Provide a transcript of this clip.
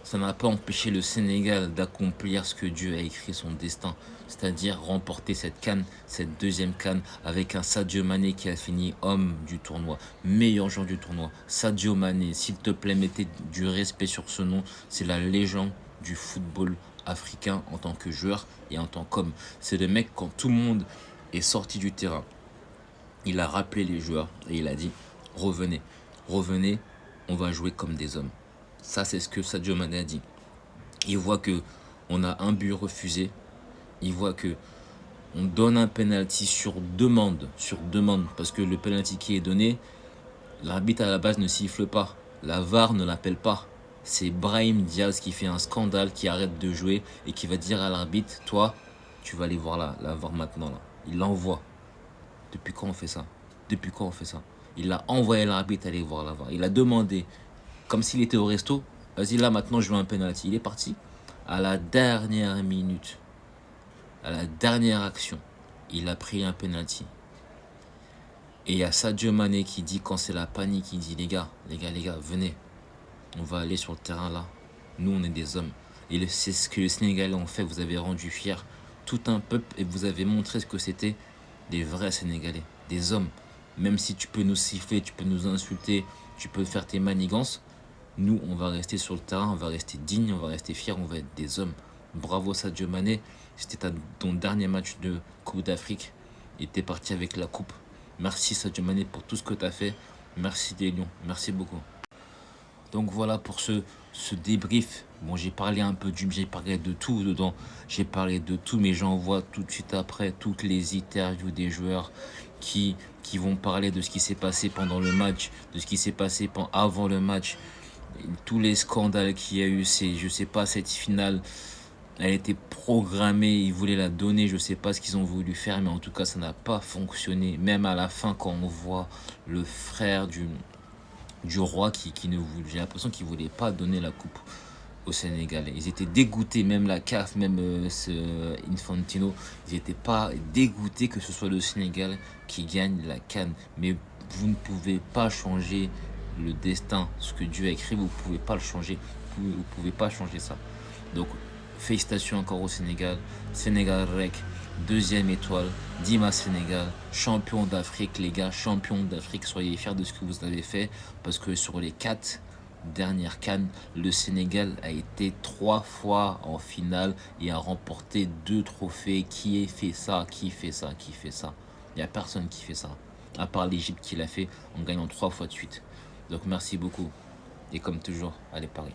ça n'a pas empêché le Sénégal d'accomplir ce que Dieu a écrit son destin, c'est-à-dire remporter cette CAN, cette deuxième CAN, avec un Sadio Mané qui a fini homme du tournoi, meilleur joueur du tournoi. Sadio Mané, s'il te plaît, mettez du respect sur ce nom, c'est la légende du football africain en tant que joueur et en tant qu'homme. C'est le mec, quand tout le monde est sorti du terrain, il a rappelé les joueurs et il a dit revenez, revenez, on va jouer comme des hommes. Ça, c'est ce que Sadio Mané a dit. Il voit que on a un but refusé. Il voit que on donne un penalty sur demande, parce que le penalty qui est donné, l'arbitre à la base ne siffle pas. La VAR ne l'appelle pas. C'est Brahim Diaz qui fait un scandale, qui arrête de jouer et qui va dire à l'arbitre, toi, tu vas aller voir la VAR maintenant là. Il l'envoie. Depuis quand on fait ça? Depuis quand on fait ça? Il a envoyé l'arbitre aller voir la VAR. Il a demandé, comme s'il était au resto, vas-y là maintenant je veux un penalty. Il est parti. À la dernière minute, à la dernière action, il a pris un penalty. Et il y a Sadio Mané qui dit, quand c'est la panique, il dit les gars, venez. On va aller sur le terrain là. Nous, on est des hommes. Et c'est ce que les Sénégalais ont fait. Vous avez rendu fier tout un peuple et vous avez montré ce que c'était des vrais Sénégalais, des hommes. Même si tu peux nous siffler, tu peux nous insulter, tu peux faire tes manigances, nous, on va rester sur le terrain, on va rester digne, on va rester fiers, on va être des hommes. Bravo Sadio Mané, c'était ton dernier match de Coupe d'Afrique et t'es parti avec la coupe. Merci Sadio Mané pour tout ce que tu as fait. Merci des Lions, merci beaucoup. Donc voilà pour ce débrief. Bon, j'ai parlé un peu j'ai parlé de tout dedans. J'ai parlé de tout, mais j'envoie tout de suite après toutes les interviews des joueurs qui vont parler de ce qui s'est passé pendant le match, de ce qui s'est passé avant le match, tous les scandales qu'il y a eu. Je sais pas, cette finale, elle a été programmée, ils voulaient la donner, je sais pas ce qu'ils ont voulu faire, mais en tout cas, ça n'a pas fonctionné. Même à la fin, quand on voit le frère du roi qui ne voulait, j'ai l'impression qu'il ne voulait pas donner la coupe au Sénégalais. Ils étaient dégoûtés, même la CAF, même Infantino, ils n'étaient pas dégoûtés que ce soit le Sénégal qui gagne la CAN. Mais vous ne pouvez pas changer le destin, ce que Dieu a écrit, vous ne pouvez pas le changer, vous pouvez pas changer ça. Donc, félicitations encore au Sénégal. Sénégal Rec, deuxième étoile. Dima Sénégal, champion d'Afrique, les gars, champion d'Afrique. Soyez fiers de ce que vous avez fait parce que sur les 4 dernières CAN, le Sénégal a été 3 fois en finale et a remporté 2 trophées. Qui a fait ça? Qui fait ça? Qui fait ça? Il n'y a personne qui fait ça, à part l'Égypte qui l'a fait en gagnant 3 fois de suite. Donc merci beaucoup. Et comme toujours, allez Paris.